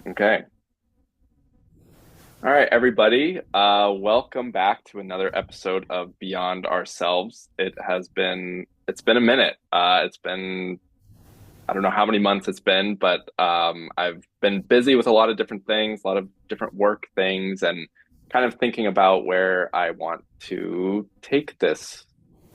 Okay. All right, everybody. Welcome back to another episode of Beyond Ourselves. It's been a minute. I don't know how many months it's been, but I've been busy with a lot of different things, a lot of different work things, and kind of thinking about where I want to take this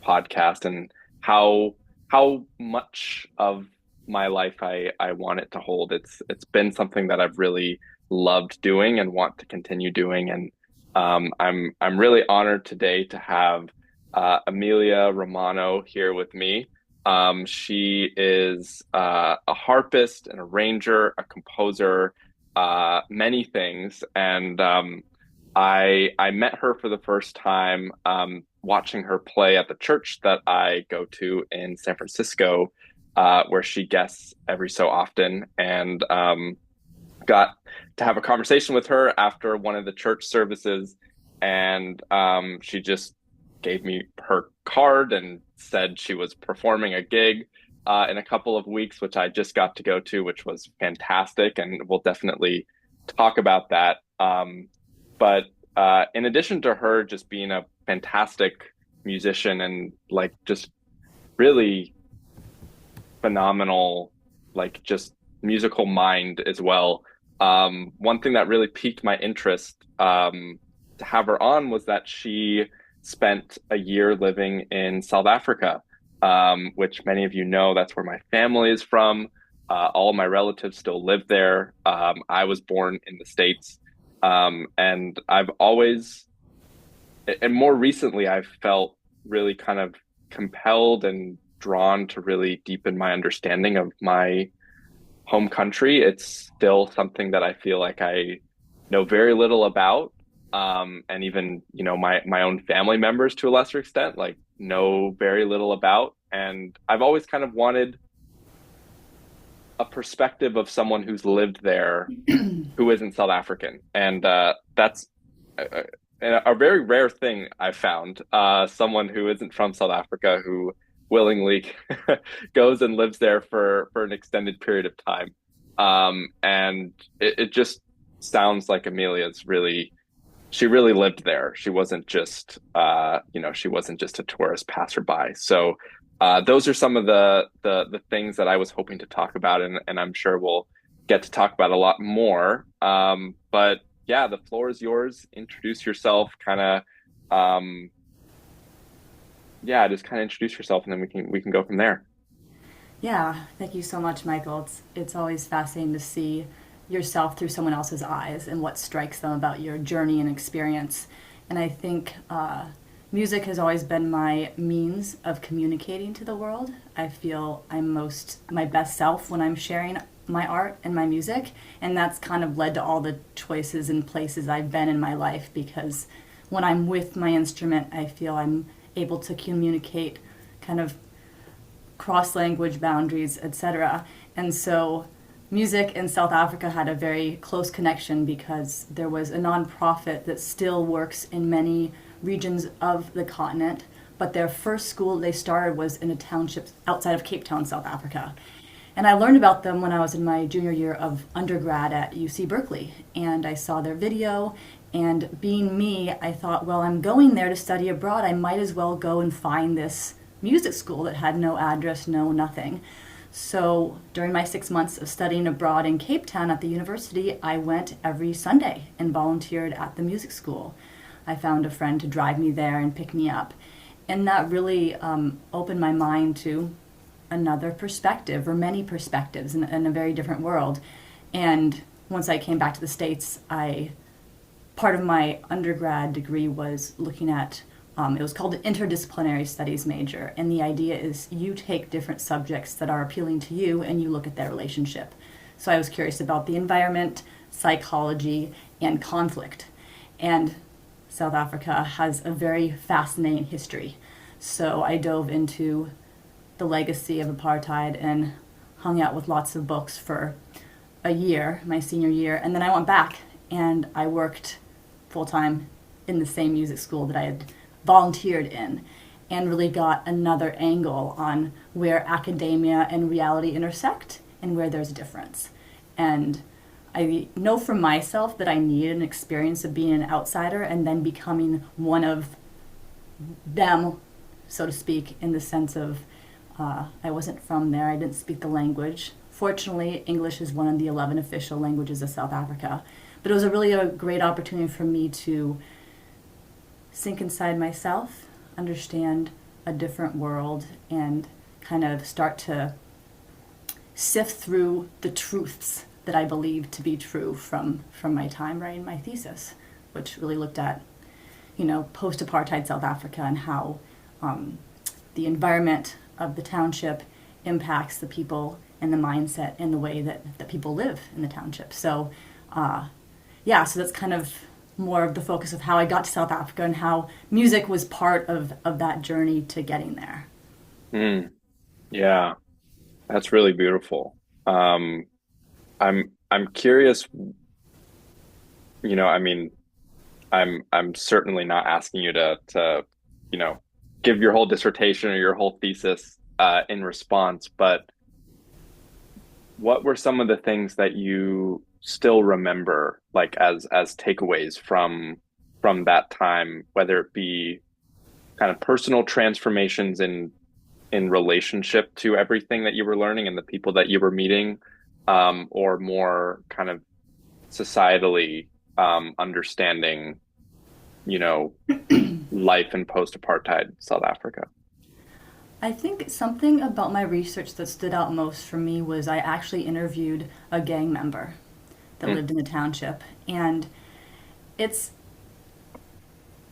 podcast and how how much of my life I want it to hold. It's been something that I've really loved doing and want to continue doing, and I'm really honored today to have Amelia Romano here with me. She is a harpist, an arranger, a composer, many things. And I met her for the first time watching her play at the church that I go to in San Francisco, where she guests every so often. And got to have a conversation with her after one of the church services, and she just gave me her card and said she was performing a gig in a couple of weeks, which I just got to go to, which was fantastic, and we'll definitely talk about that. But in addition to her just being a fantastic musician and like just really phenomenal, like just musical mind as well. One thing that really piqued my interest to have her on was that she spent a year living in South Africa, which many of you know, that's where my family is from. All of my relatives still live there. I was born in the States. And I've always, and more recently, I've felt really kind of compelled and drawn to really deepen my understanding of my home country. It's still something that I feel like I know very little about. And even, my own family members to a lesser extent, like know very little about. And I've always kind of wanted a perspective of someone who's lived there who isn't South African. And that's a very rare thing I've found. Someone who isn't from South Africa who willingly goes and lives there for an extended period of time. And it just sounds like she really lived there. She wasn't just she wasn't just a tourist passerby. So those are some of the things that I was hoping to talk about, and I'm sure we'll get to talk about a lot more. But yeah, the floor is yours. Introduce yourself, just kind of introduce yourself, and then we can go from there. Yeah, thank you so much, Michael. It's always fascinating to see yourself through someone else's eyes and what strikes them about your journey and experience. And I think music has always been my means of communicating to the world. I feel I'm most my best self when I'm sharing my art and my music, and that's kind of led to all the choices and places I've been in my life because when I'm with my instrument, I feel I'm able to communicate kind of cross language boundaries, etc. And so music in South Africa had a very close connection because there was a nonprofit that still works in many regions of the continent, but their first school they started was in a township outside of Cape Town, South Africa. And I learned about them when I was in my junior year of undergrad at UC Berkeley. And I saw their video, and being me, I thought, well, I'm going there to study abroad. I might as well go and find this music school that had no address, no nothing. So during my 6 months of studying abroad in Cape Town at the university, I went every Sunday and volunteered at the music school. I found a friend to drive me there and pick me up. And that really opened my mind to another perspective or many perspectives in a very different world. And once I came back to the States, part of my undergrad degree was looking at it was called an Interdisciplinary Studies major, and the idea is you take different subjects that are appealing to you and you look at their relationship. So I was curious about the environment, psychology, and conflict. And South Africa has a very fascinating history. So I dove into the legacy of apartheid and hung out with lots of books for a year, my senior year, and then I went back and I worked full time in the same music school that I had volunteered in and really got another angle on where academia and reality intersect and where there's a difference. And I know for myself that I needed an experience of being an outsider and then becoming one of them, so to speak, in the sense of I wasn't from there, I didn't speak the language. Fortunately, English is one of the 11 official languages of South Africa. But it was a great opportunity for me to sink inside myself, understand a different world, and kind of start to sift through the truths that I believed to be true from my time writing my thesis, which really looked at, post-apartheid South Africa and how the environment of the township impacts the people and the mindset and the way that people live in the township. So, so that's kind of more of the focus of how I got to South Africa and how music was part of that journey to getting there. Mm, yeah, that's really beautiful. I'm curious, I mean, I'm certainly not asking you to, you know, give your whole dissertation or your whole thesis in response, but what were some of the things that you still remember, like as takeaways from that time, whether it be kind of personal transformations in relationship to everything that you were learning and the people that you were meeting, or more kind of societally understanding, you know, life in post-apartheid South Africa? I think something about my research that stood out most for me was I actually interviewed a gang member that Mm, lived in the township, and it's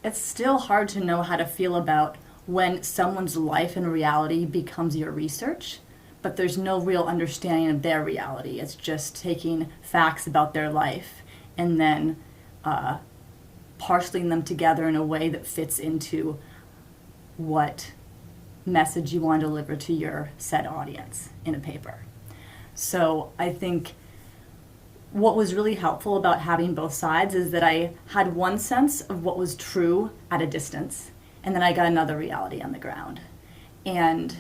it's still hard to know how to feel about when someone's life and reality becomes your research, but there's no real understanding of their reality. It's just taking facts about their life and then uh, parceling them together in a way that fits into what message you want to deliver to your said audience in a paper. So I think what was really helpful about having both sides is that I had one sense of what was true at a distance, and then I got another reality on the ground. And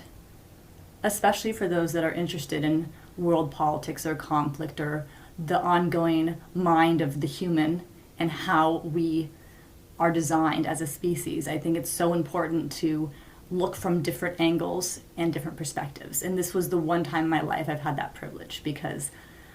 especially for those that are interested in world politics or conflict or the ongoing mind of the human and how we are designed as a species, I think it's so important to look from different angles and different perspectives. And this was the one time in my life I've had that privilege because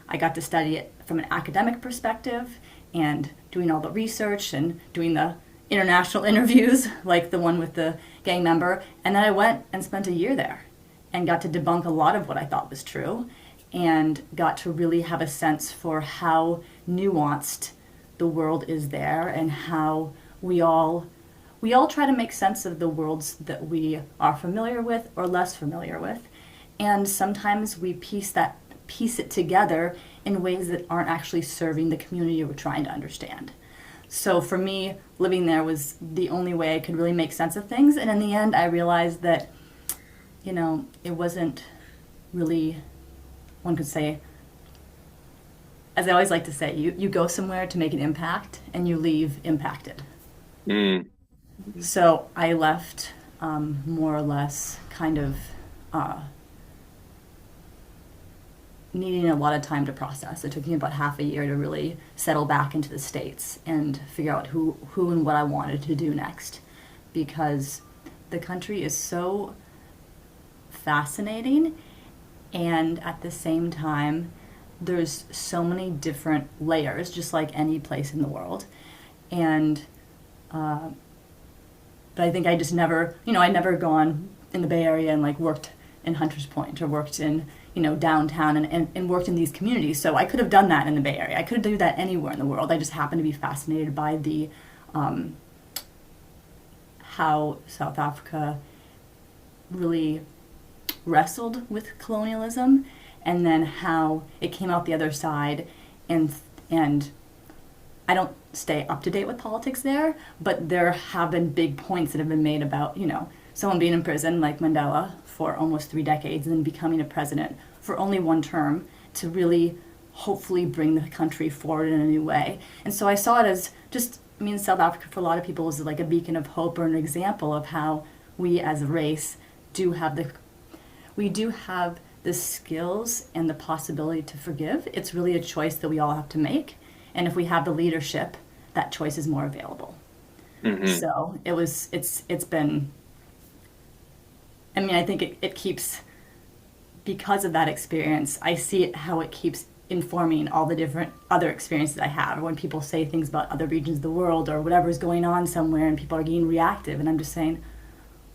I got to study it from an academic perspective and doing all the research and doing the international interviews like the one with the gang member. And then I went and spent a year there and got to debunk a lot of what I thought was true and got to really have a sense for how nuanced the world is there and how we all try to make sense of the worlds that we are familiar with or less familiar with. And sometimes we piece it together in ways that aren't actually serving the community we're trying to understand. So for me, living there was the only way I could really make sense of things. And in the end, I realized that, it wasn't really, one could say, as I always like to say, you go somewhere to make an impact and you leave impacted. mm, So I left more or less kind of uh, needing a lot of time to process. It took me about half a year to really settle back into the States and figure out who and what I wanted to do next because the country is so fascinating and at the same time there's so many different layers just like any place in the world and but I think I just never, I'd never gone in the Bay Area and like worked in Hunters Point or worked in, downtown and worked in these communities. So I could have done that in the Bay Area. I could do that anywhere in the world. I just happened to be fascinated by the how South Africa really wrestled with colonialism and then how it came out the other side and I don't stay up to date with politics there, but there have been big points that have been made about, someone being in prison like Mandela for almost 3 decades and then becoming a president for only one term to really hopefully bring the country forward in a new way. And so I saw it as South Africa for a lot of people is like a beacon of hope or an example of how we as a race we do have the skills and the possibility to forgive. It's really a choice that we all have to make. And if we have the leadership, that choice is more available. Hmm. So it's been, I mean, I think it keeps, because of that experience, I see it how it keeps informing all the different other experiences I have. When people say things about other regions of the world or whatever's going on somewhere and people are getting reactive, and I'm just saying,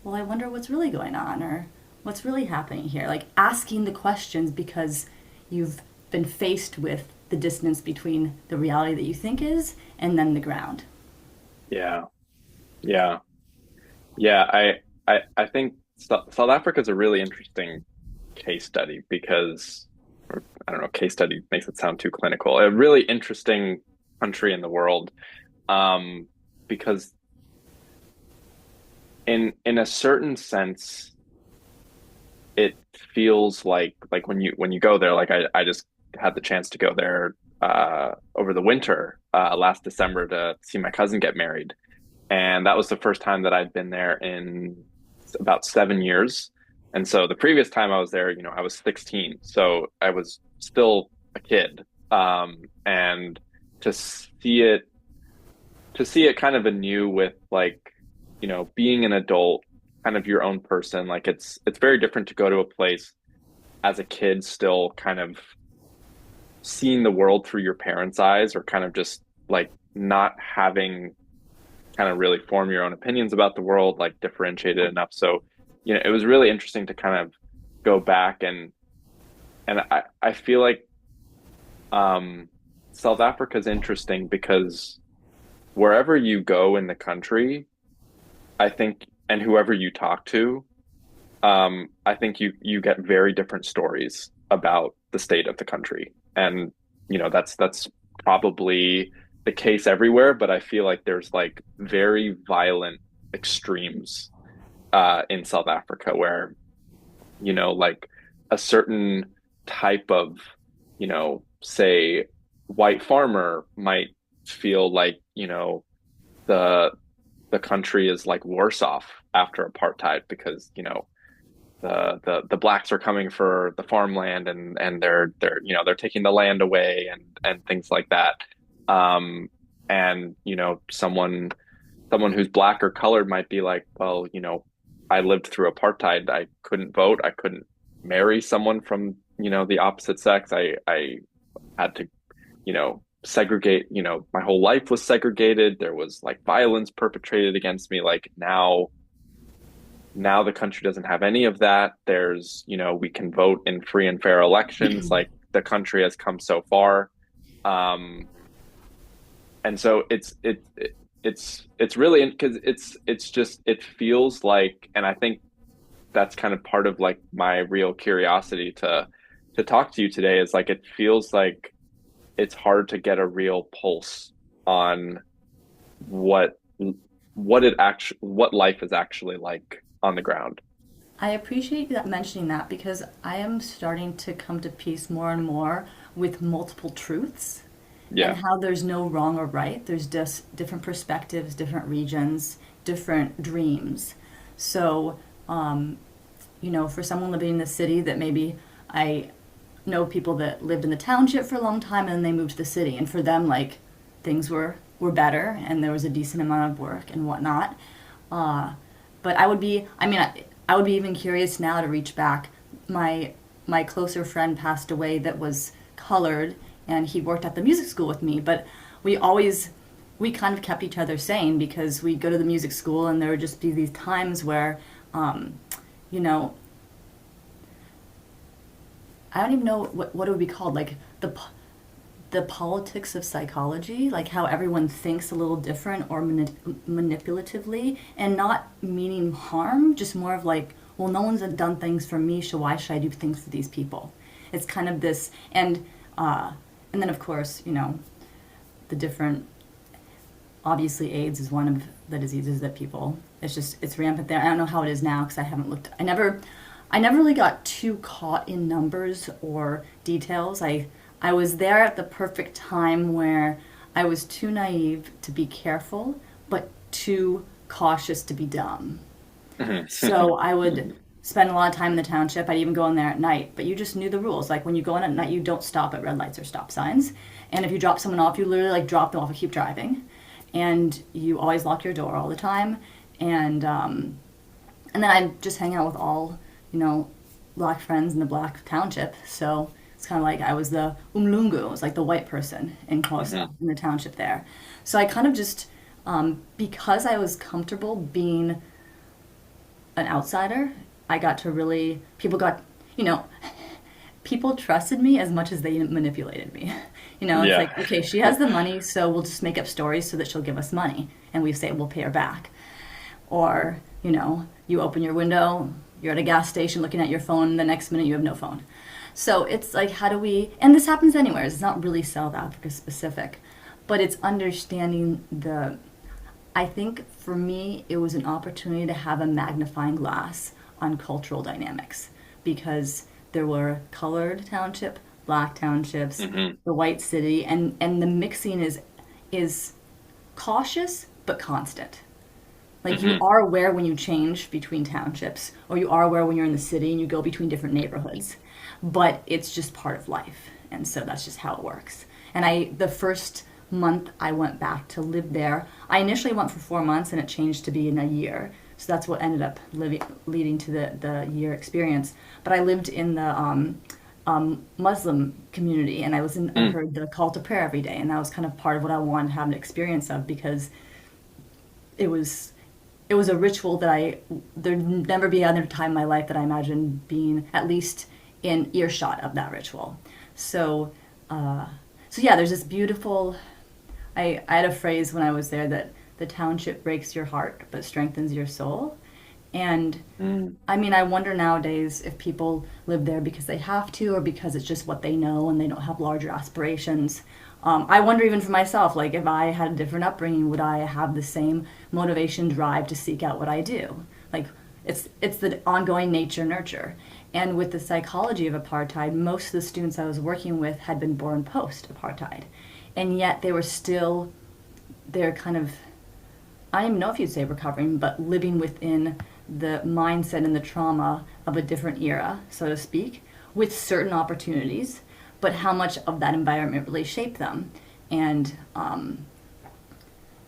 well, I wonder what's really going on or what's really happening here. Like asking the questions because you've been faced with the distance between the reality that you think is and then the ground. Yeah. Yeah. Yeah. I think South Africa is a really interesting case study because, or, I don't know, case study makes it sound too clinical. A really interesting country in the world, um, because in a certain sense, it feels like when you go there, like I just had the chance to go there over the winter last December to see my cousin get married, and that was the first time that I'd been there in about 7 years. And so the previous time I was there, I was 16, so I was still a kid. And to see it, to see it kind of anew with like, being an adult, kind of your own person, like it's very different to go to a place as a kid, still kind of seeing the world through your parents' eyes, or kind of just like not having kind of really form your own opinions about the world, like differentiated enough. So, it was really interesting to kind of go back and I feel like South Africa is interesting because wherever you go in the country, I think, and whoever you talk to, I think you get very different stories about the state of the country, and that's probably the case everywhere. But I feel like there's like very violent extremes in South Africa where like a certain type of say white farmer might feel like the the country is like worse off after apartheid because the blacks are coming for the farmland, and they're they're taking the land away and things like that. And someone who's black or colored might be like, well, I lived through apartheid. I couldn't vote. I couldn't marry someone from the opposite sex. I had to segregate. My whole life was segregated. There was like violence perpetrated against me. Like now the country doesn't have any of that. There's, we can vote in free and fair elections. Like the country has come so far. Um, and so it's really, because it's just, it feels like, and I think that's kind of part of like my real curiosity to talk to you today, is like it feels like it's hard to get a real pulse on what what life is actually like on the ground. I appreciate that mentioning that because I am starting to come to peace more and more with multiple truths and Yeah. how there's no wrong or right. There's just different perspectives, different regions, different dreams. So, for someone living in the city, that maybe I know people that lived in the township for a long time and then they moved to the city, and for them, like things were better and there was a decent amount of work and whatnot. Uh, but I would be even curious now to reach back. My closer friend passed away that was colored, and he worked at the music school with me. But we kind of kept each other sane because we'd go to the music school, and there would just be these times where, you know, I don't even know what it would be called, like the politics of psychology, like how everyone thinks a little different or manipulatively, and not meaning harm, just more of like, well, no one's done things for me, so why should I do things for these people? It's kind of this, and then of course, the different. Obviously, AIDS is one of the diseases that people. It's rampant there. I don't know how it is now because I haven't looked. I never really got too caught in numbers or details. I was there at the perfect time where I was too naive to be careful, but too cautious to be dumb. So I would spend a lot of time in the township. I'd even go in there at night, but you just knew the rules. Like when you go in at night, you don't stop at red lights or stop signs. And if you drop someone off, you literally like drop them off and keep driving. And you always lock your door all the time. And then I'd just hang out with all, black friends in the black township. So it's kind of like I was the umlungu, it was like the white person in Kosa, in the township there. So I kind of just, because I was comfortable being an outsider, I got to really, people trusted me as much as they manipulated me. It's like, okay, she has the money, so we'll just make up stories so that she'll give us money. And we say we'll pay her back. Or, you open your window, you're at a gas station looking at your phone, the next minute you have no phone. So it's like, how do we, and this happens anywhere, it's not really South Africa specific, but it's understanding I think for me, it was an opportunity to have a magnifying glass on cultural dynamics because there were colored township, black townships, the white city, and the mixing is cautious but constant. Like you are aware when you change between townships, or you are aware when you're in the city and you go between different neighborhoods, but it's just part of life, and so that's just how it works. And the first month I went back to live there, I initially went for 4 months, and it changed to be in a year. So that's what ended up leading to the year experience. But I lived in the Muslim community, and I heard the call to prayer every day, and that was kind of part of what I wanted to have an experience of because it was a ritual that there'd never be another time in my life that I imagined being at least in earshot of that ritual. So yeah, there's this beautiful. I had a phrase when I was there that the township breaks your heart but strengthens your soul. And I wonder nowadays if people live there because they have to or because it's just what they know and they don't have larger aspirations. I wonder even for myself, like if I had a different upbringing, would I have the same motivation, drive to seek out what I do? Like it's the ongoing nature nurture. And with the psychology of apartheid, most of the students I was working with had been born post-apartheid. And yet they're kind of, I don't even know if you'd say recovering, but living within the mindset and the trauma of a different era, so to speak, with certain opportunities, but how much of that environment really shaped them. And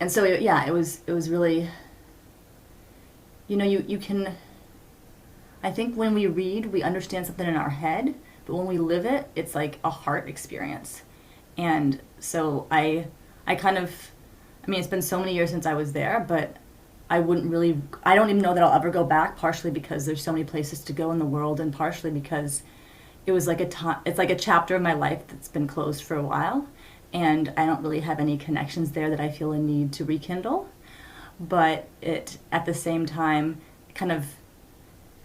so it was really, you can, I think when we read, we understand something in our head, but when we live it, it's like a heart experience. And so I it's been so many years since I was there, but I don't even know that I'll ever go back, partially because there's so many places to go in the world, and partially because it was like it's like a chapter of my life that's been closed for a while, and I don't really have any connections there that I feel a need to rekindle. But at the same time,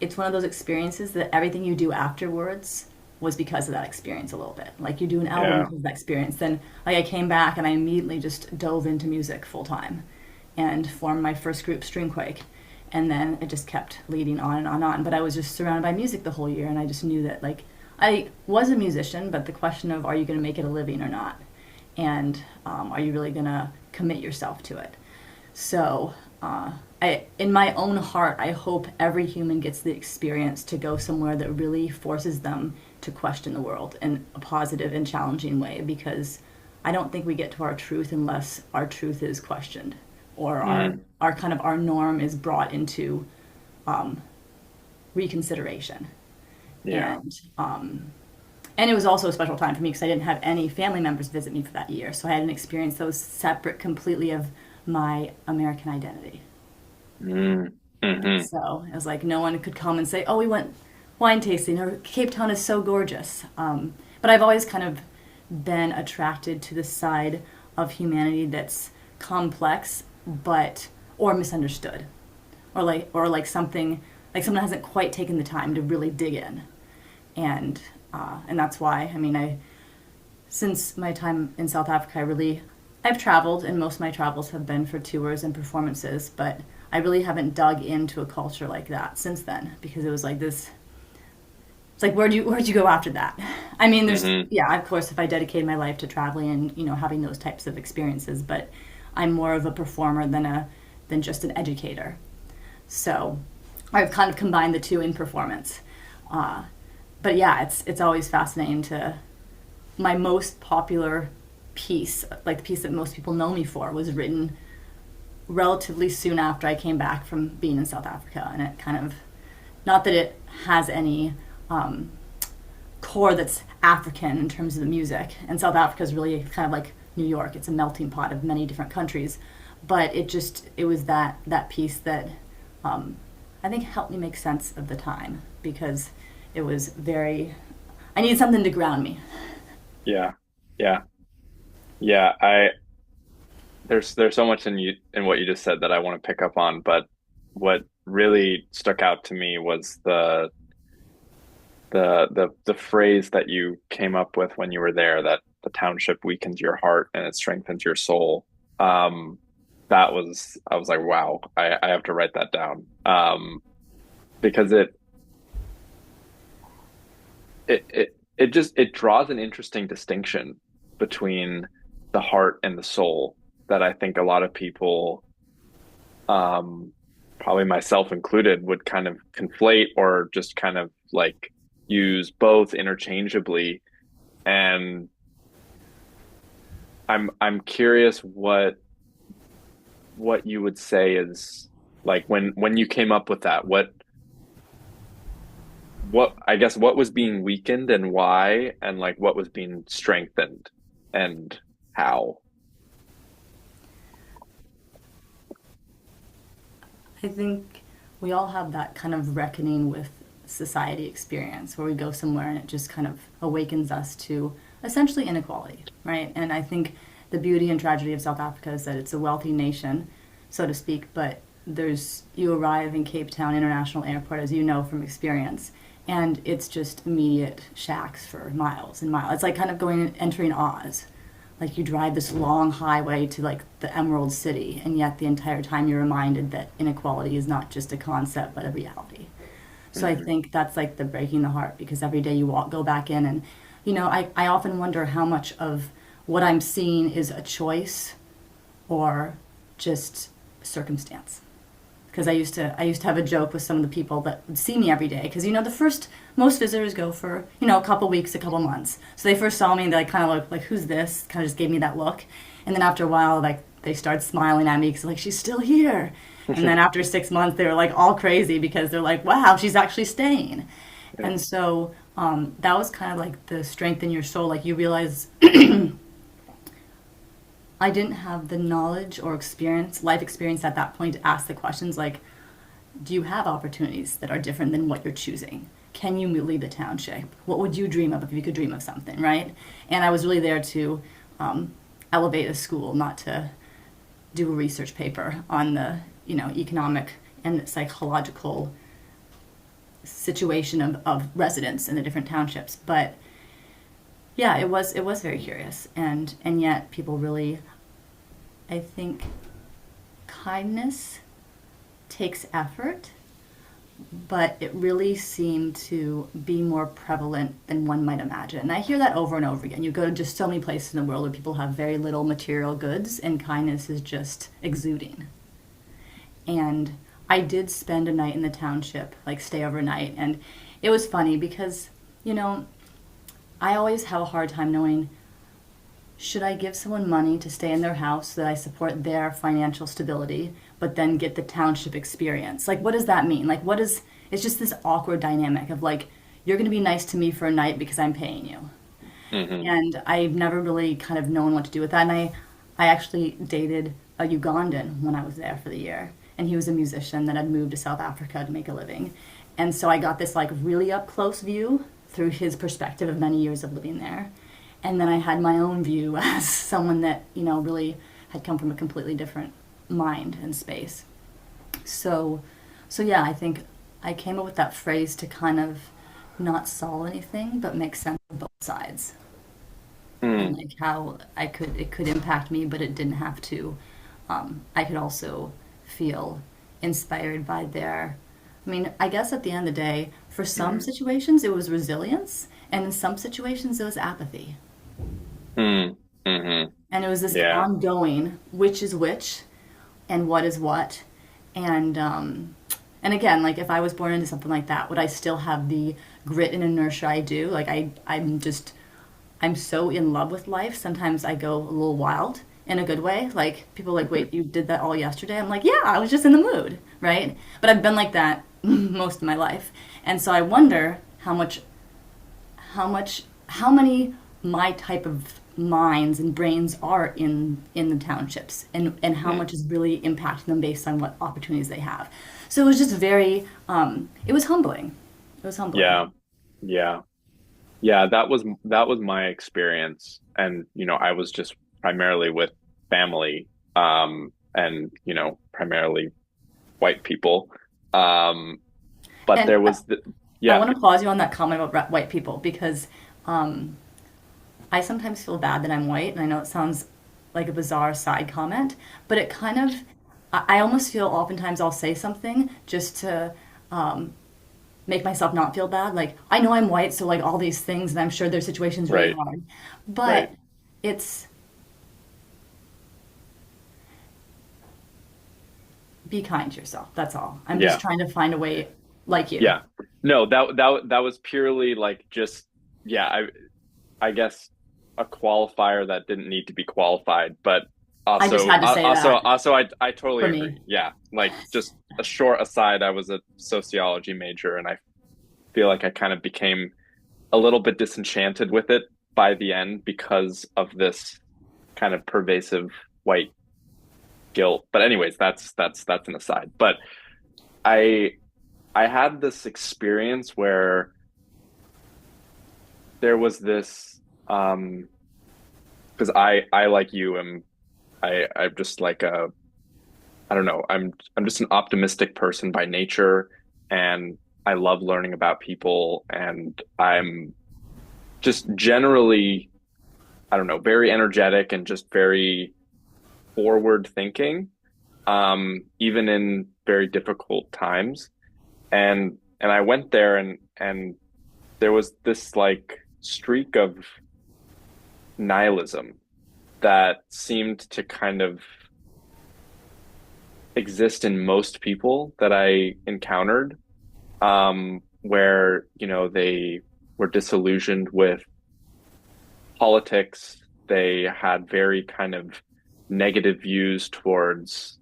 it's one of those experiences that everything you do afterwards was because of that experience a little bit. Like you do an album because of that experience. Then like I came back and I immediately just dove into music full time and formed my first group, Stringquake. And then it just kept leading on and on and on. But I was just surrounded by music the whole year, and I just knew that like I was a musician, but the question of are you going to make it a living or not? And are you really going to commit yourself to it? So in my own heart, I hope every human gets the experience to go somewhere that really forces them to question the world in a positive and challenging way, because I don't think we get to our truth unless our truth is questioned or our norm is brought into reconsideration. Yeah. And it was also a special time for me because I didn't have any family members visit me for that year. So I had an experience that was separate completely of my American identity. So it was like no one could come and say, oh, we went wine tasting, or Cape Town is so gorgeous. But I've always kind of been attracted to the side of humanity that's complex, or misunderstood, or like something, like someone hasn't quite taken the time to really dig in. And that's why, since my time in South Africa, I've traveled, and most of my travels have been for tours and performances, but I really haven't dug into a culture like that since then, because it was like this, it's like, where'd you go after that? There's, of course, if I dedicated my life to traveling and, having those types of experiences, but I'm more of a performer than just an educator. So I've kind of combined the two in performance. Uh, but yeah, it's always fascinating to my most popular piece, like the piece that most people know me for, was written relatively soon after I came back from being in South Africa, and it kind of, not that it has any um, core that's African in terms of the music, and South Africa is really kind of like New York. It's a melting pot of many different countries, but it was that piece that um, I think helped me make sense of the time because it was very. I needed something to ground me. Yeah. Yeah. Yeah. There's so much in what you just said that I want to pick up on, but what really stuck out to me was the phrase that you came up with when you were there, that the township weakens your heart and it strengthens your soul. Um, that was, I was like, wow, I have to write that down. Because it draws an interesting distinction between the heart and the soul that I think a lot of people, um, probably myself included, would kind of conflate or just kind of like use both interchangeably. And I'm curious what you would say is like when you came up with that, what I guess what was being weakened and why, and like what was being strengthened and how. I think we all have that kind of reckoning with society experience where we go somewhere and it just kind of awakens us to essentially inequality, right? And I think the beauty and tragedy of South Africa is that it's a wealthy nation, so to speak, but you arrive in Cape Town International Airport, as you know from experience, and it's just immediate shacks for miles and miles. It's like kind of entering Oz. Like you drive this long highway to like the Emerald City, and yet the entire time you're reminded that inequality is not just a concept but a reality. So I Hmm. think that's like the breaking the heart because every day you go back in, and I often wonder how much of what I'm seeing is a choice or just circumstance. Because I used to have a joke with some of the people that would see me every day. Because the first most visitors go for a couple weeks, a couple months. So they first saw me, they kind of looked like, who's this? Kind of just gave me that look, and then after a while, like they started smiling at me because like she's still here. And then after 6 months, they were like all crazy because they're like, wow, she's actually staying. Yeah. And so that was kind of like the strength in your soul. Like you realize I didn't have the knowledge or life experience at that point to ask the questions like, do you have opportunities that are different than what you're choosing? Can you leave the township? What would you dream of if you could dream of something, right? And I was really there to elevate a school, not to do a research paper on the economic and psychological situation of residents in the different townships. But yeah, it was very curious, and yet people really, I think, kindness takes effort, but it really seemed to be more prevalent than one might imagine. And I hear that over and over again. You go to just so many places in the world where people have very little material goods, and kindness is just exuding. And I did spend a night in the township, like stay overnight, and it was funny because, you know, I always have a hard time knowing, should I give someone money to stay in their house so that I support their financial stability, but then get the township experience? Like, what does that mean? Like, it's just this awkward dynamic of like, you're going to be nice to me for a night because I'm paying you. Hmm. And I've never really kind of known what to do with that. And I actually dated a Ugandan when I was there for the year. And he was a musician that had moved to South Africa to make a living. And so I got this like really up close view through his perspective of many years of living there. And then I had my own view as someone that, really had come from a completely different mind and space. So, so yeah, I think I came up with that phrase to kind of not solve anything, but make sense of both sides. And Hmm. like how it could impact me, but it didn't have to. I could also feel inspired by their. I mean, I guess at the end of the day, for some Hmm. situations it was resilience, and in some situations it was apathy. Hmm. Hmm. And it was this Yeah. ongoing which is which and what is what, and And again, like if I was born into something like that, would I still have the grit and inertia I do? Like I'm so in love with life. Sometimes I go a little wild in a good way. Like people are like, wait, you did that all yesterday? I'm like, yeah, I was just in the mood, right? But I've been like that most of my life. And so I wonder how many my type of minds and brains are in the townships, and how Mm. much is really impacting them based on what opportunities they have. So it was just very it was humbling. It was humbling. Yeah. Yeah. Yeah, that was my experience. And, I was just primarily with family, and, primarily white people. Um, but And there was I yeah, want to pause you on that comment about white people because um, I sometimes feel bad that I'm white, and I know it sounds like a bizarre side comment, but it kind of, I almost feel oftentimes I'll say something just to make myself not feel bad. Like, I know I'm white, so like all these things, and I'm sure their situation's really right, hard. right. But it's be kind to yourself. That's all. I'm just Yeah. trying to find a way like you. Yeah. No, that was purely like just yeah, I guess a qualifier that didn't need to be qualified, but I just had to say that I totally for me. agree. Yeah. Like just a short aside, I was a sociology major and I feel like I kind of became a little bit disenchanted with it by the end because of this kind of pervasive white guilt. But anyways, that's an aside. But I I had this experience where there was this because I like you am I'm just like a I don't know, I'm just an optimistic person by nature and I love learning about people and I'm just generally I don't know, very energetic and just very forward thinking, even in very difficult times. And I went there and there was this like streak of nihilism that seemed to kind of exist in most people that I encountered, where, they were disillusioned with politics. They had very kind of negative views towards,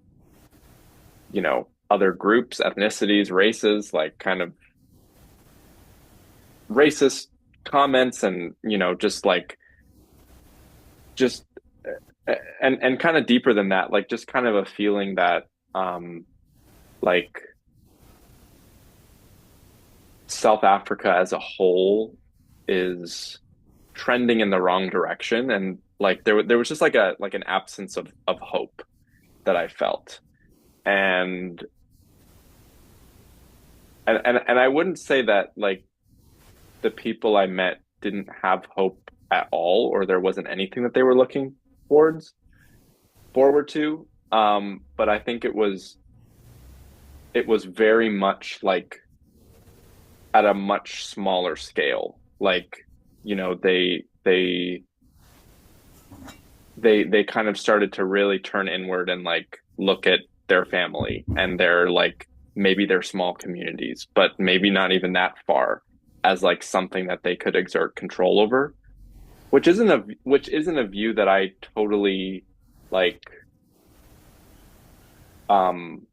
other groups, ethnicities, races, like kind of racist comments and, just like, just, and kind of deeper than that, like just kind of a feeling that, like South Africa as a whole is trending in the wrong direction. And like, there was just like an absence of hope that I felt. And and I wouldn't say that like the people I met didn't have hope at all, or there wasn't anything that they were looking towards forward to. But I think it was very much like at a much smaller scale. Like, they kind of started to really turn inward and like look at their family and their like maybe their small communities, but maybe not even that far as like something that they could exert control over, which isn't a view that I totally like um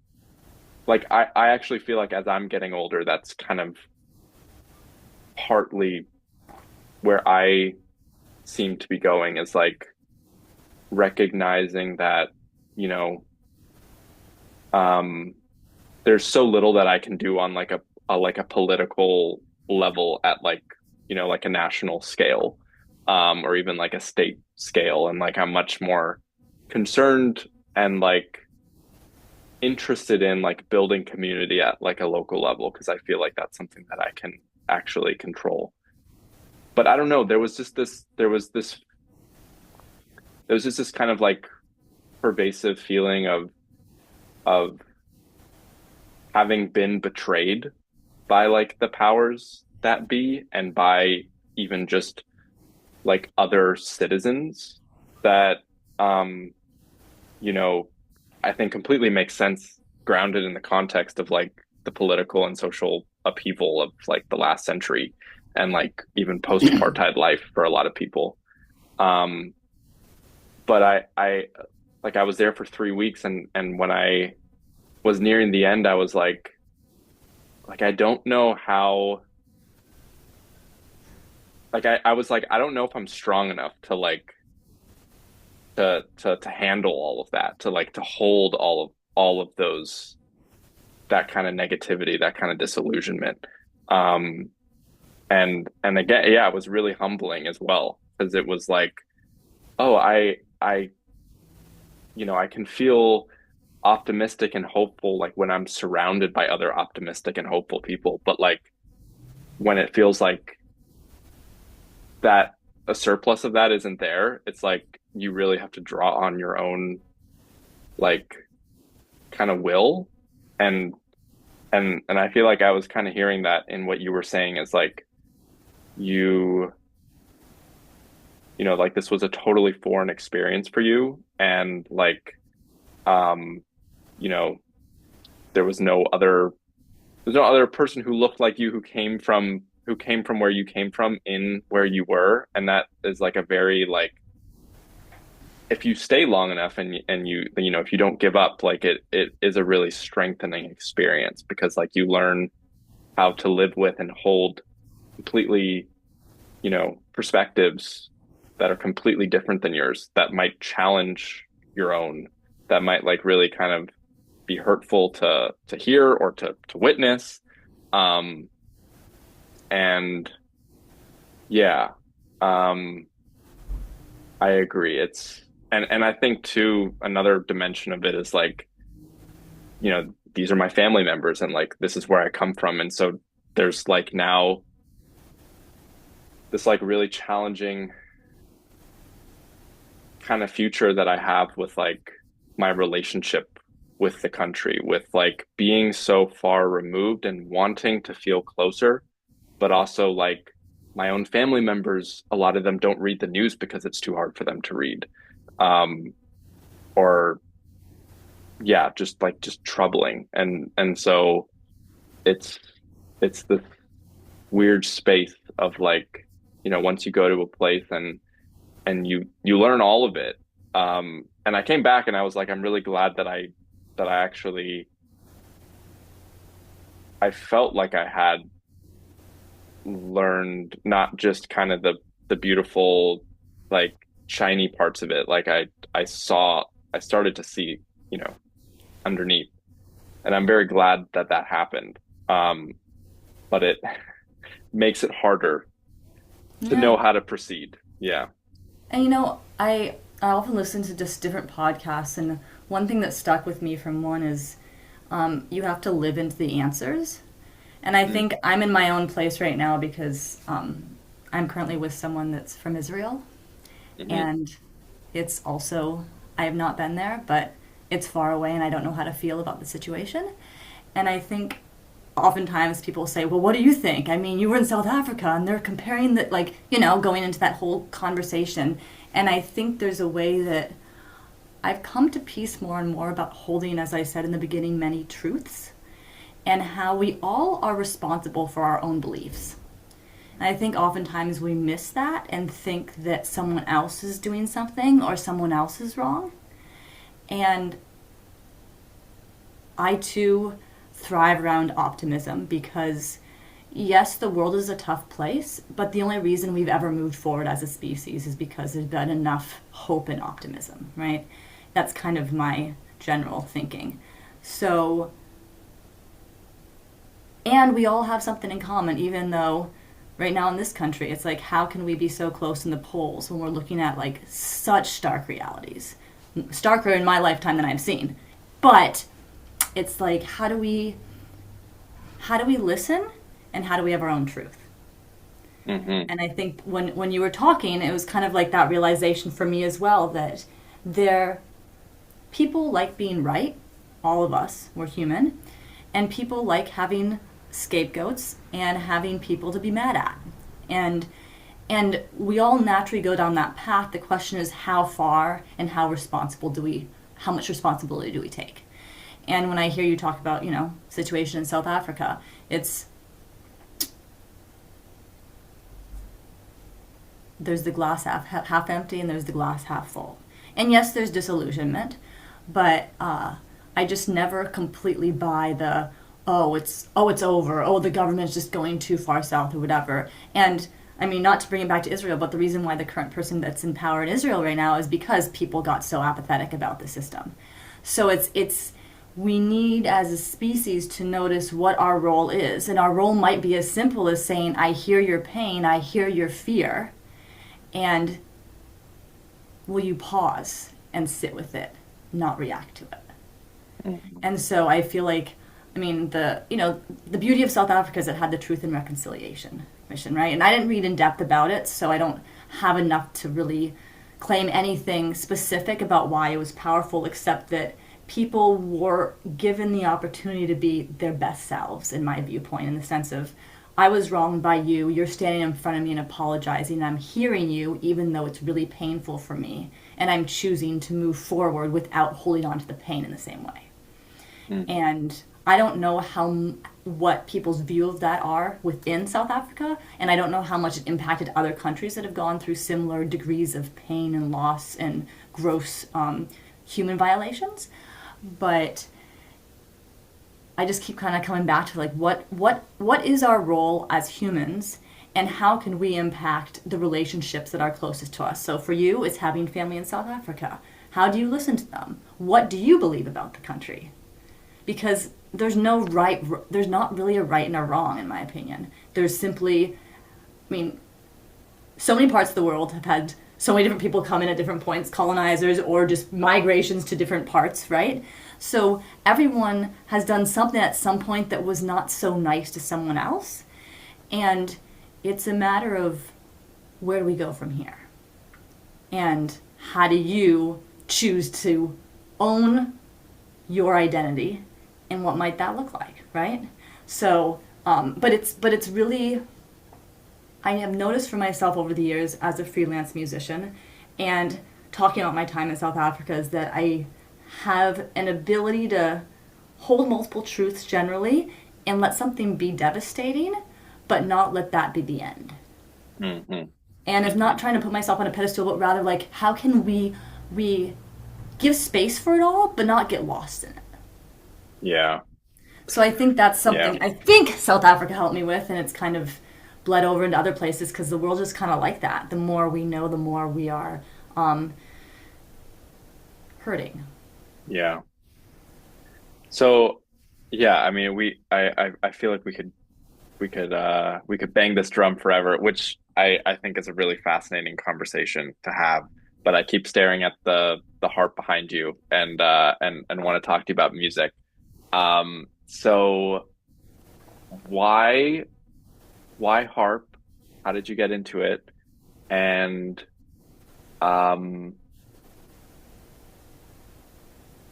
like I actually feel like as I'm getting older, that's kind of partly where I seem to be going is like recognizing that, you know, um, there's so little that I can do on like a political level at like, like a national scale, or even like a state scale. And like I'm much more concerned and like interested in like building community at like a local level because I feel like that's something that I can actually control. But I don't know, there was just this kind of like pervasive feeling of having been betrayed by like the powers that be and by even just like other citizens that um you know I think completely makes sense grounded in the context of like the political and social upheaval of like the last century and like even post-apartheid life for a lot of people. Um, but I was there for 3 weeks, and when I was nearing the end, I was like I don't know how, like I was like, I don't know if I'm strong enough to like to handle all of that, to like to hold all of those, that kind of negativity, that kind of disillusionment. Um, and again, yeah, it was really humbling as well because it was like, oh, I I can feel optimistic and hopeful like when I'm surrounded by other optimistic and hopeful people, but like when it feels like that a surplus of that isn't there, it's like you really have to draw on your own like kind of will. And and I feel like I was kind of hearing that in what you were saying is like you like this was a totally foreign experience for you, and like um you know there was no other there's no other person who looked like you who came from where you came from in where you were, and that is like a very like, if you stay long enough and if you don't give up, like it is a really strengthening experience because like you learn how to live with and hold completely perspectives that are completely different than yours, that might challenge your own, that might like really kind of be hurtful to hear or to witness. um and yeah, um I agree. It's and I think too another dimension of it is like, these are my family members and like this is where I come from. And so there's like now this like really challenging kind of future that I have with like my relationship with the country, with like being so far removed and wanting to feel closer, but also like my own family members, a lot of them don't read the news because it's too hard for them to read. Um, or yeah, just troubling. And so it's this weird space of like, once you go to a place and you learn all of it. And I came back and I was like, I'm really glad that I actually I felt like I had learned not just kind of the beautiful like shiny parts of it. Like I started to see, you know, underneath. And I'm very glad that that happened. Um, but it makes it harder to Yeah. know how to proceed. Yeah. And I often listen to just different podcasts, and one thing that stuck with me from one is you have to live into the answers. And I Mm, think I'm in my own place right now because I'm currently with someone that's from Israel, hmm and it's also, I have not been there, but it's far away and I don't know how to feel about the situation. And I think oftentimes people say, well, what do you think? I mean, you were in South Africa and they're comparing that, like, going into that whole conversation. And I think there's a way that I've come to peace more and more about holding, as I said in the beginning, many truths and how we all are responsible for our own beliefs. And I think oftentimes we miss that and think that someone else is doing something or someone else is wrong. And I too thrive around optimism because, yes, the world is a tough place, but the only reason we've ever moved forward as a species is because there's been enough hope and optimism, right? That's kind of my general thinking. So, and we all have something in common, even though right now in this country, it's like, how can we be so close in the polls when we're looking at like such stark realities? Starker in my lifetime than I've seen. But it's like, how do we listen and how do we have our own truth? hmm And I think when you were talking, it was kind of like that realization for me as well that there people like being right, all of us, we're human, and people like having scapegoats and having people to be mad at. And and we all naturally go down that path. The question is how far and how much responsibility do we take? And when I hear you talk about, situation in South Africa, it's there's the glass half empty and there's the glass half full. And yes, there's disillusionment, but I just never completely buy the it's over. Oh, the government's just going too far south or whatever. And I mean, not to bring it back to Israel, but the reason why the current person that's in power in Israel right now is because people got so apathetic about the system. So it's we need as a species to notice what our role is, and our role might be as simple as saying, I hear your pain, I hear your fear, and will you pause and sit with it, not react to it? And so I feel like, I mean, the beauty of South Africa is it had the Truth and Reconciliation mission, right? And I didn't read in depth about it, so I don't have enough to really claim anything specific about why it was powerful, except that people were given the opportunity to be their best selves, in my viewpoint, in the sense of, I was wronged by you, you're standing in front of me and apologizing, and I'm hearing you even though it's really painful for me, and I'm choosing to move forward without holding on to the pain in the same way. And I don't know what people's view of that are within South Africa, and I don't know how much it impacted other countries that have gone through similar degrees of pain and loss and gross human violations. But I just keep kind of coming back to like what is our role as humans, and how can we impact the relationships that are closest to us? So for you, it's having family in South Africa. How do you listen to them? What do you believe about the country? Because there's not really a right and a wrong, in my opinion. There's simply, I mean, so many parts of the world have had so many different people come in at different points, colonizers or just migrations to different parts, right? So everyone has done something at some point that was not so nice to someone else. And it's a matter of, where do we go from here? And how do you choose to own your identity, and what might that look like, right? So, but it's really, I have noticed for myself over the years as a freelance musician and talking about my time in South Africa, is that I have an ability to hold multiple truths generally and let something be devastating, but not let that be the end. Mm-hmm. And if not trying to put myself on a pedestal, but rather like, how can we give space for it all, but not get lost in it? Yeah. So I think that's something I think South Africa helped me with, and it's kind of bled over into other places because the world is kind of like that. The more we know, the more we are hurting. Yeah. So, yeah, I mean, I feel like we could bang this drum forever, which I think is a really fascinating conversation to have. But I keep staring at the harp behind you, and want to talk to you about music. So why harp? How did you get into it? And um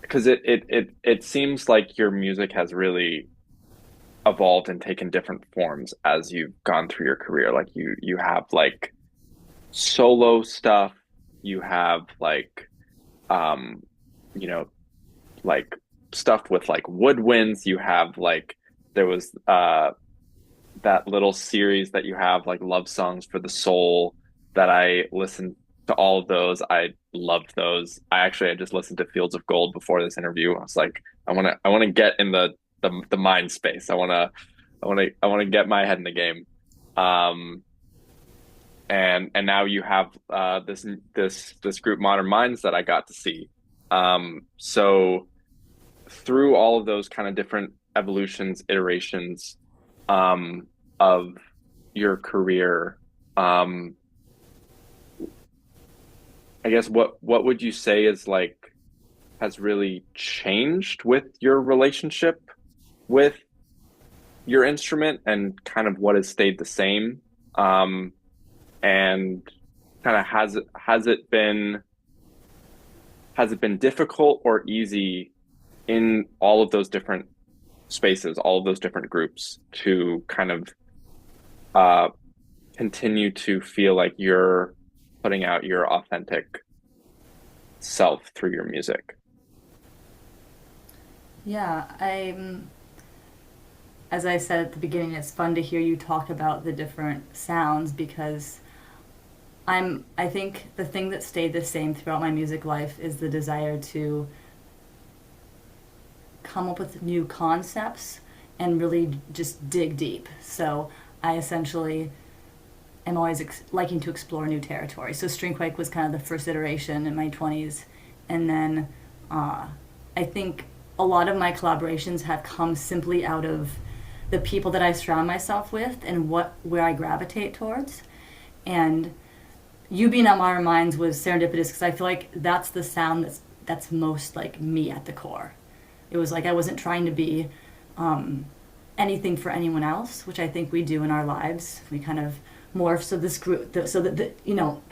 because it seems like your music has really evolved and taken different forms as you've gone through your career. Like you have like solo stuff, you have like um you know like stuff with like woodwinds, you have like there was that little series that you have, like love songs for the soul, that I listened to all of those. I loved those. I just listened to Fields of Gold before this interview. I was like, I want to get in the mind space. I want to get my head in the game. Um and now you have this group Modern Minds that I got to see. So through all of those kind of different evolutions, iterations of your career, um, I guess what would you say is like has really changed with your relationship with your instrument, and kind of what has stayed the same? And kind of has it been difficult or easy in all of those different spaces, all of those different groups, to kind of uh, continue to feel like you're putting out your authentic self through your music? Yeah, as I said at the beginning, it's fun to hear you talk about the different sounds because I think the thing that stayed the same throughout my music life is the desire to come up with new concepts and really just dig deep. So I essentially am always liking to explore new territory. So string quake was kind of the first iteration in my 20s, and then I think a lot of my collaborations have come simply out of the people that I surround myself with and where I gravitate towards. And you being at Modern Minds was serendipitous because I feel like that's the sound that's most like me at the core. It was like I wasn't trying to be anything for anyone else, which I think we do in our lives. We kind of morph so this group, so that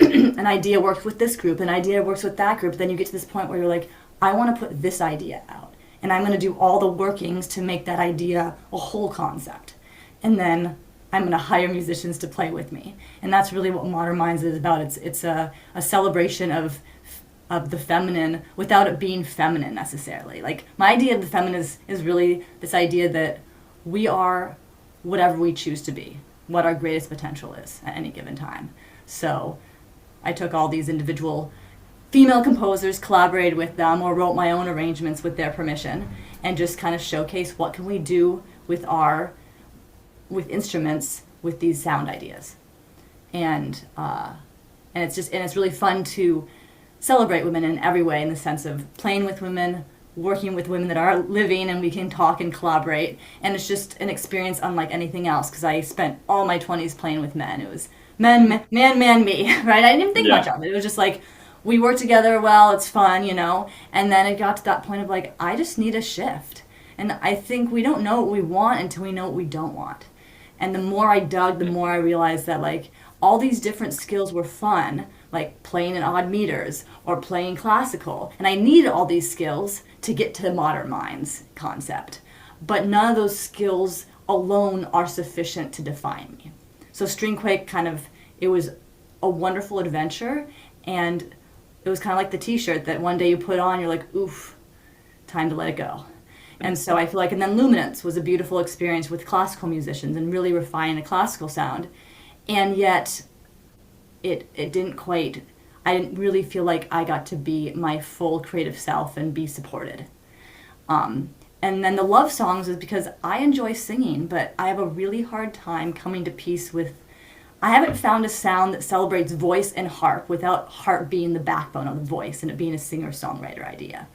an idea works with this group, an idea works with that group. Then you get to this point where you're like, I want to put this idea out, and I'm going to do all the workings to make that idea a whole concept, and then I'm going to hire musicians to play with me. And that's really what Modern Minds is about. It's a celebration of the feminine without it being feminine necessarily. Like my idea of the feminine is really this idea that we are whatever we choose to be, what our greatest potential is at any given time. So I took all these individual female composers, collaborated with them, or wrote my own arrangements with their permission, and just kind of showcase what can we do with instruments with these sound ideas. And it's really fun to celebrate women in every way, in the sense of playing with women, working with women that are living, and we can talk and collaborate. And it's just an experience unlike anything else because I spent all my 20s playing with men. It was men, me, right? I didn't think much of it. It was just like, we work together well, it's fun, And then it got to that point of like, I just need a shift. And I think we don't know what we want until we know what we don't want. And the more I dug, the more I realized that like all these different skills were fun, like playing in odd meters or playing classical. And I needed all these skills to get to the Modern Minds concept. But none of those skills alone are sufficient to define me. So Stringquake it was a wonderful adventure, and it was kind of like the t-shirt that one day you put on, you're like, oof, time to let it go. And so I feel like, and then Luminance was a beautiful experience with classical musicians and really refining a classical sound. And yet it didn't quite, I didn't really feel like I got to be my full creative self and be supported. And then the love songs is because I enjoy singing, but I have a really hard time coming to peace with, I haven't found a sound that celebrates voice and harp without harp being the backbone of the voice and it being a singer-songwriter idea.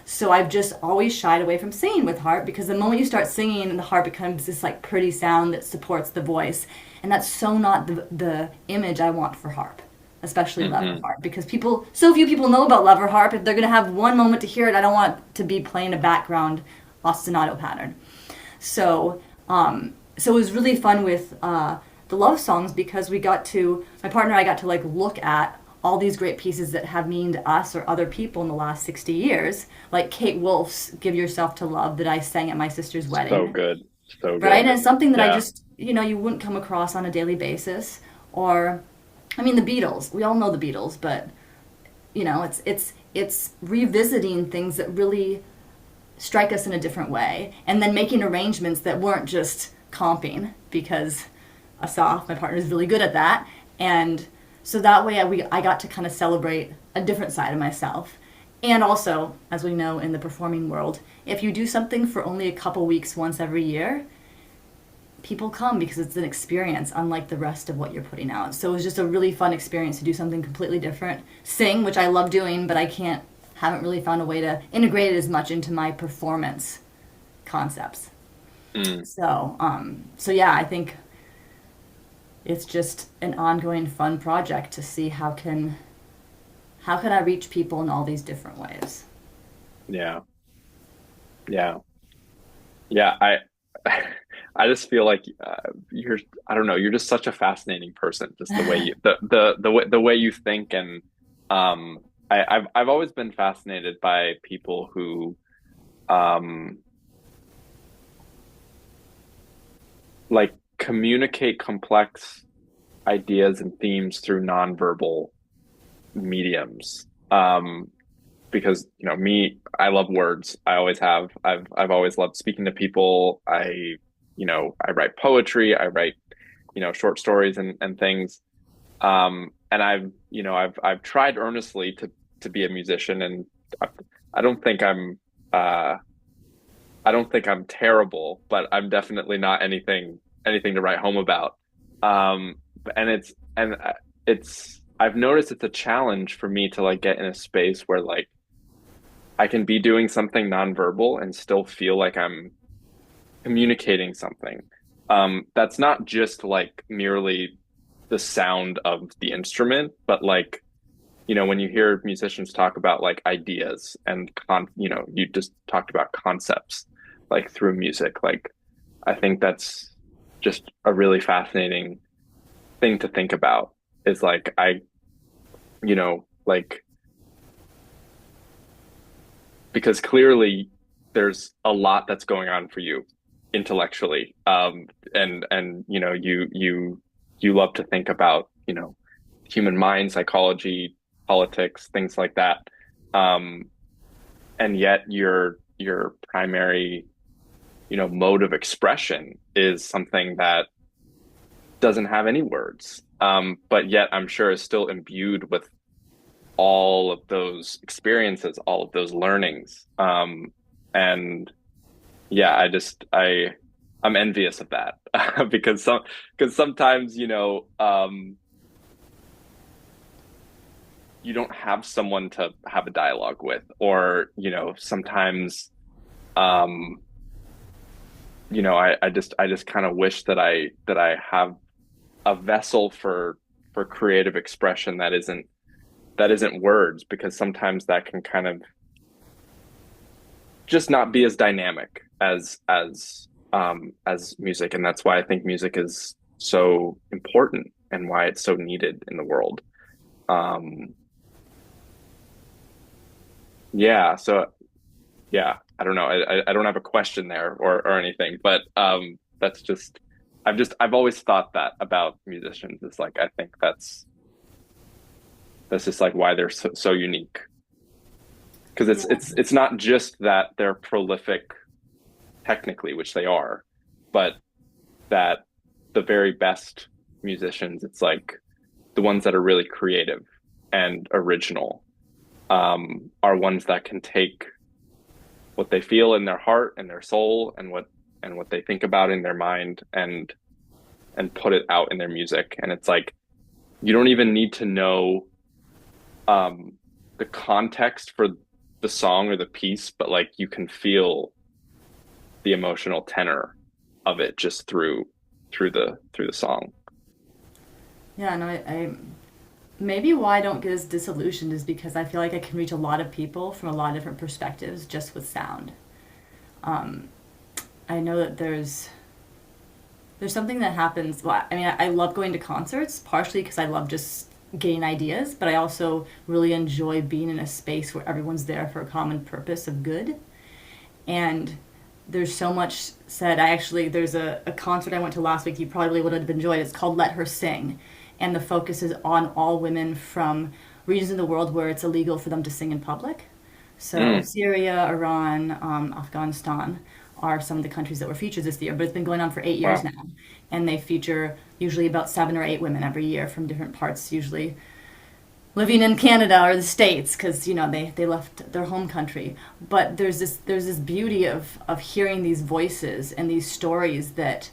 So I've just always shied away from singing with harp because the moment you start singing and the harp becomes this like pretty sound that supports the voice, and that's so not the image I want for harp, especially lever harp, because so few people know about lever harp. If they're going to have one moment to hear it, I don't want it to be playing a background ostinato pattern. So it was really fun with the love songs because my partner and I got to like look at all these great pieces that have meaned to us or other people in the last 60 years, like Kate Wolf's Give Yourself to Love that I sang at my sister's wedding. So good. So good. Right? And it's something that I just, you wouldn't come across on a daily basis. Or, I mean, the Beatles. We all know the Beatles, but, it's revisiting things that really strike us in a different way. And then making arrangements that weren't just comping, because Asaf, my partner, is really good at that. And so that way I got to kind of celebrate a different side of myself. And also, as we know in the performing world, if you do something for only a couple weeks once every year, people come because it's an experience unlike the rest of what you're putting out. So it was just a really fun experience to do something completely different. Sing, which I love doing, but I haven't really found a way to integrate it as much into my performance concepts. So yeah, I think it's just an ongoing fun project to see how can I reach people in all these different ways. Yeah. Yeah. Yeah. I just feel like I don't know, you're just such a fascinating person, just the way the way you think. And I've always been fascinated by people who like communicate complex ideas and themes through nonverbal mediums. because me, I love words. I always have. I've always loved speaking to people. I write poetry. I write short stories and things. And I've tried earnestly to be a musician, and I, I don't think I'm uh I don't think I'm terrible, but I'm definitely not anything to write home about. Um, and it's I've noticed it's a challenge for me to like get in a space where like I can be doing something nonverbal and still feel like I'm communicating something. That's not just like merely the sound of the instrument, but like, when you hear musicians talk about like ideas and you just talked about concepts like through music, like I think that's just a really fascinating thing to think about is like like because clearly there's a lot that's going on for you intellectually. And you love to think about, human mind, psychology, politics, things like that. Um, and yet your primary, mode of expression is something that doesn't have any words. But yet I'm sure is still imbued with all of those experiences, all of those learnings. And yeah, I'm envious of that because sometimes, you don't have someone to have a dialogue with, or, sometimes, um, I just kind of wish that I have a vessel for creative expression that isn't words, because sometimes that can kind of just not be as dynamic as music, and that's why I think music is so important and why it's so needed in the world. Um, yeah, so yeah, I don't know. I don't have a question there or anything, but that's I've always thought that about musicians. It's like I think that's just like why they're so unique, because it's Yeah. it's it's not just that they're prolific technically, which they are, but that the very best musicians, it's like the ones that are really creative and original, are ones that can take what they feel in their heart and their soul and what they think about in their mind and put it out in their music. And it's like you don't even need to know um the context for the song or the piece, but like you can feel the emotional tenor of it just through the song. Yeah, no, maybe why I don't get as disillusioned is because I feel like I can reach a lot of people from a lot of different perspectives just with sound. Um, I know that there's something that happens. Well, I mean, I love going to concerts partially because I love just getting ideas, but I also really enjoy being in a space where everyone's there for a common purpose of good. And there's so much said. There's a concert I went to last week you probably would have enjoyed. It's called Let Her Sing. And the focus is on all women from regions in the world where it's illegal for them to sing in public. So Mm, Syria, Iran, Afghanistan are some of the countries that were featured this year, but it's been going on for 8 years wow. now. And they feature usually about 7 or 8 women every year from different parts, usually living in Canada or the States because they left their home country. But there's this beauty of hearing these voices and these stories that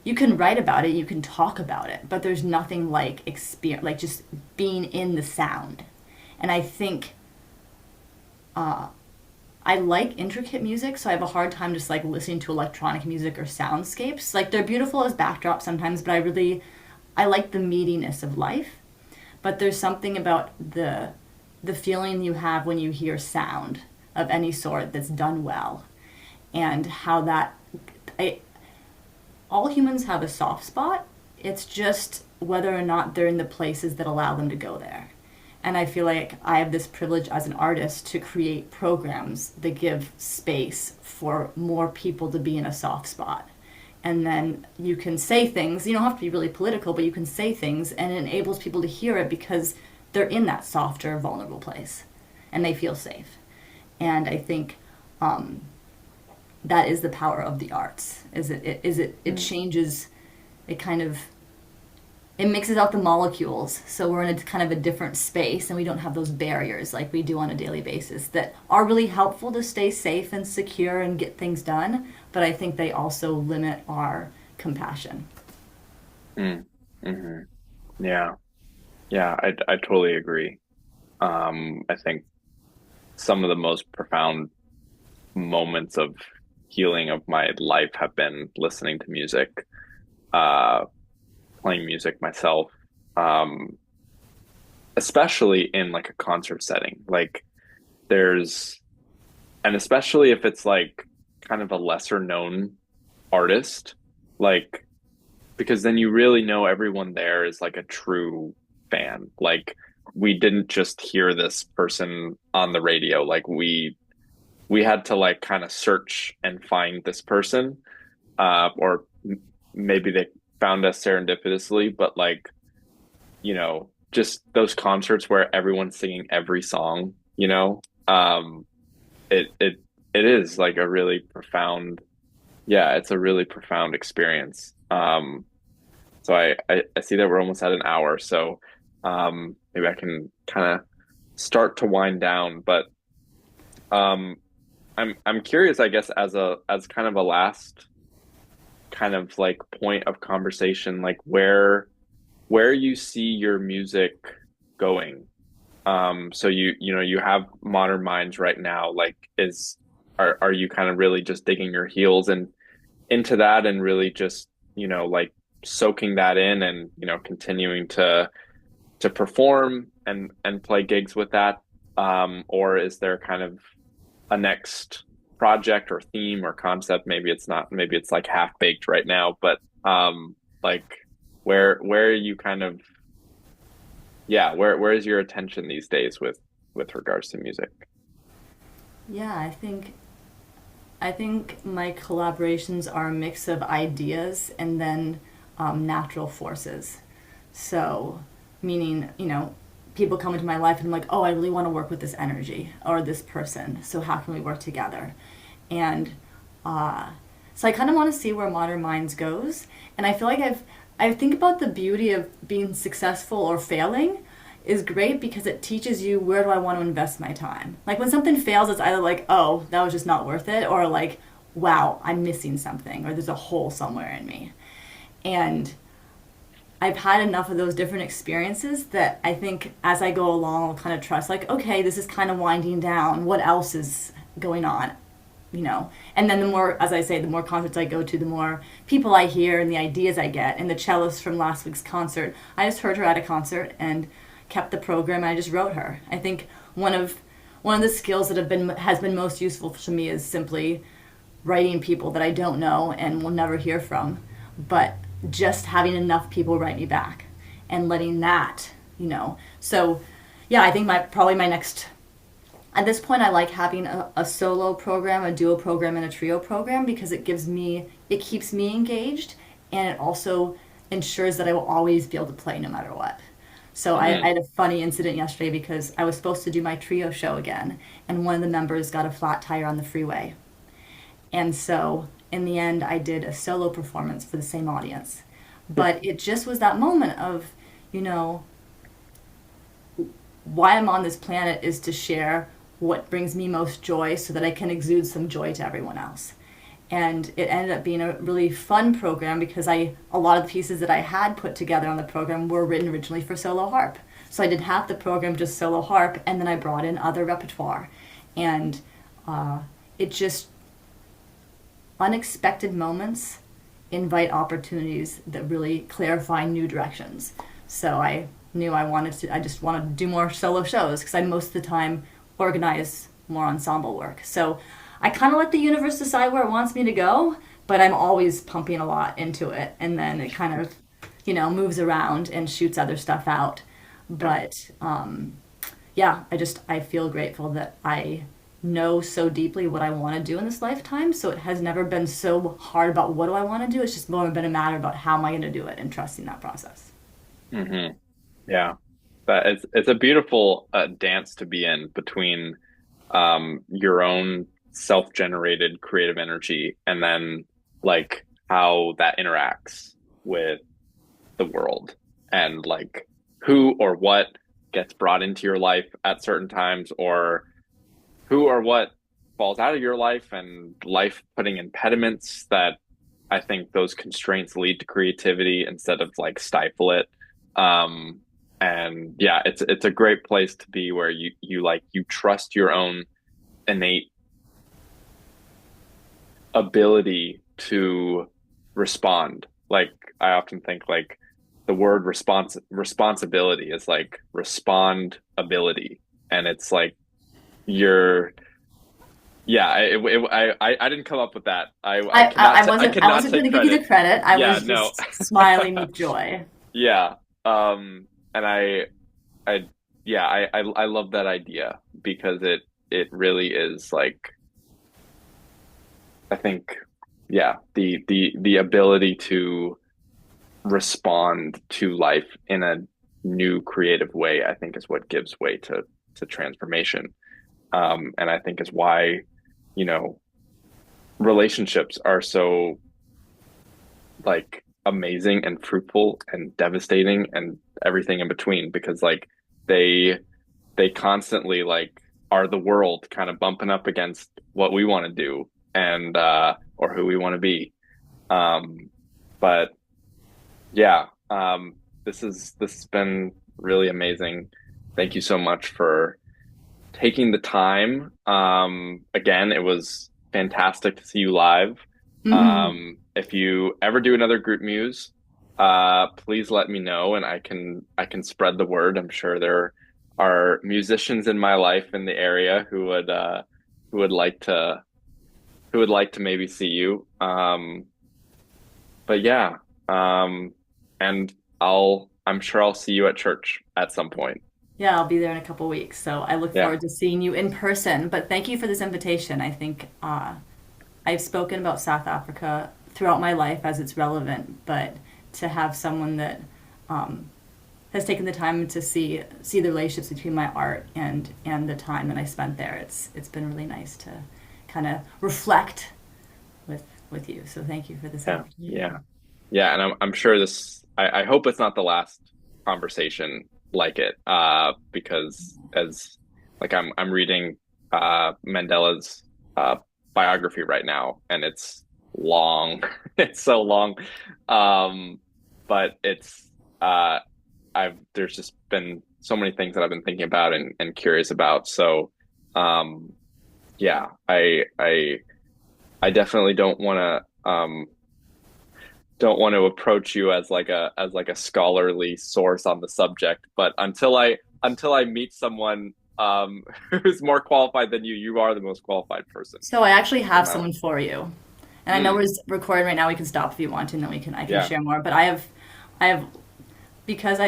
you can write about it, you can talk about it, but there's nothing like experience, like just being in the sound. And I think I like intricate music, so I have a hard time just like listening to electronic music or soundscapes. Like they're beautiful as backdrops sometimes, but I like the meatiness of life. But there's something about the feeling you have when you hear sound of any sort that's done well, and how that I, all humans have a soft spot. It's just whether or not they're in the places that allow them to go there. And I feel like I have this privilege as an artist to create programs that give space for more people to be in a soft spot. And then you can say things, you don't have to be really political, but you can say things and it enables people to hear it because they're in that softer, vulnerable place. and they feel safe. And I think that is the power of the arts. It Mm. changes, it kind of it mixes out the molecules, so we're in a kind of a different space and we don't have those barriers like we do on a daily basis that are really helpful to stay safe and secure and get things done, but I think they also limit our compassion. Mm. Hmm. Yeah. Yeah, I totally agree. I think some of the most profound moments of healing of my life have been listening to music, uh, playing music myself, um, especially in like a concert setting. Like there's, and especially if it's like kind of a lesser known artist, like because then you really know everyone there is like a true fan. Like we didn't just hear this person on the radio. Like we had to like kind of search and find this person, or maybe they found us serendipitously, but like just those concerts where everyone's singing every song, it it it is like a really profound, yeah, it's a really profound experience. So I see that we're almost at an hour, so maybe I can kind of start to wind down, but um, I'm curious, I guess, as kind of a last kind of like point of conversation, like where you see your music going. So you have Modern Minds right now. Like, are you kind of really just digging your heels and into that and really just like soaking that in and continuing to perform and play gigs with that, or is there kind of a next project or theme or concept? Maybe it's not, maybe it's like half baked right now, but like where are you kind of, yeah, where is your attention these days with regards to music? Yeah, I think my collaborations are a mix of ideas and then natural forces. So, meaning, people come into my life and I'm like, oh, I really want to work with this energy or this person. So, how can we work together? And uh, so, I kind of want to see where Modern Minds goes. And I feel like I think about the beauty of being successful or failing is great because it teaches you where do I want to invest my time. Like when something fails, it's either like, oh, that was just not worth it, or like, wow, I'm missing something, or there's a hole somewhere in me. And I've had enough of those different experiences that I think as I go along, I'll kind of trust, like, okay, this is kind of winding down. What else is going on? And then the more, as I say, the more concerts I go to, the more people I hear and the ideas I get. And the cellist from last week's concert, I just heard her at a concert and kept the program, and I just wrote her. I think one of the skills that has been most useful to me is simply writing people that I don't know and will never hear from, but just having enough people write me back and letting that. So yeah, I think my next, at this point, I like having a solo program, a duo program, and a trio program because it keeps me engaged, and it also ensures that I will always be able to play no matter what. So I Hmm. had a funny incident yesterday because I was supposed to do my trio show again, and one of the members got a flat tire on the freeway. And so in the end, I did a solo performance for the same audience. But it just was that moment of, you know, why I'm on this planet is to share what brings me most joy so that I can exude some joy to everyone else. And it ended up being a really fun program because a lot of the pieces that I had put together on the program were written originally for solo harp. So I did half the program just solo harp, and then I brought in other repertoire. And it just, unexpected moments invite opportunities that really clarify new directions. So I knew I just wanted to do more solo shows because I most of the time organize more ensemble work. So I kind of let the universe decide where it wants me to go, but I'm always pumping a lot into it. And then it kind of, moves around and shoots other stuff out. Yeah. But yeah, I feel grateful that I know so deeply what I want to do in this lifetime. So it has never been so hard about what do I want to do. It's just more been a matter about how am I going to do it and trusting that process. Hmm. Yeah. But it's a beautiful dance to be in between your own self-generated creative energy and then like how that interacts with the world and like who or what gets brought into your life at certain times or who or what falls out of your life and life putting impediments that I think those constraints lead to creativity instead of like stifle it. Um, and yeah, it's a great place to be where you like you trust your own innate ability to respond. Like I often think like the word responsibility is like respond ability, and it's like you're yeah. I didn't come up with that. I I cannot wasn't going take to give you credit. the credit. I Yeah, was no. just smiling with joy. Yeah. And I yeah, I love that idea because it really is like I think yeah, the ability to respond to life in a new creative way, I think is what gives way to transformation. And I think is why, you know, relationships are so like amazing and fruitful and devastating and everything in between because like they they constantly like are the world kind of bumping up against what we want to do and or who we want to be. Um but yeah, this has been really amazing. Thank you so much for taking the time. Again, it was fantastic to see you live. Hmm. If you ever do another group muse, please let me know and I can spread the word. I'm sure there are musicians in my life in the area who would like to who would like to maybe see you. But yeah, and I'm sure I'll see you at church at some point. Yeah, I'll be there in a couple weeks, so I look Yeah, forward to seeing you in person. But thank you for this invitation. I think I've spoken about South Africa throughout my life as it's relevant, but to have someone that um, has taken the time to see the relationships between my art and the time that I spent there, it's been really nice to kind of reflect with with you. So thank you for this yeah, opportunity. yeah, yeah. And I'm sure this. I hope it's not the last conversation like it. Because as like I'm reading Mandela's biography right now, and it's long. It's so long. Um, but it's I've there's just been so many things that I've been thinking about and curious about. So um, yeah, I definitely don't want to approach you as like a scholarly source on the subject. But until I meet someone who's more qualified than you are the most qualified person So I actually in have my life. someone for you, and I know we're Mm, recording right now. We can stop if you want to, and then we can I can yeah. share more. But I have because I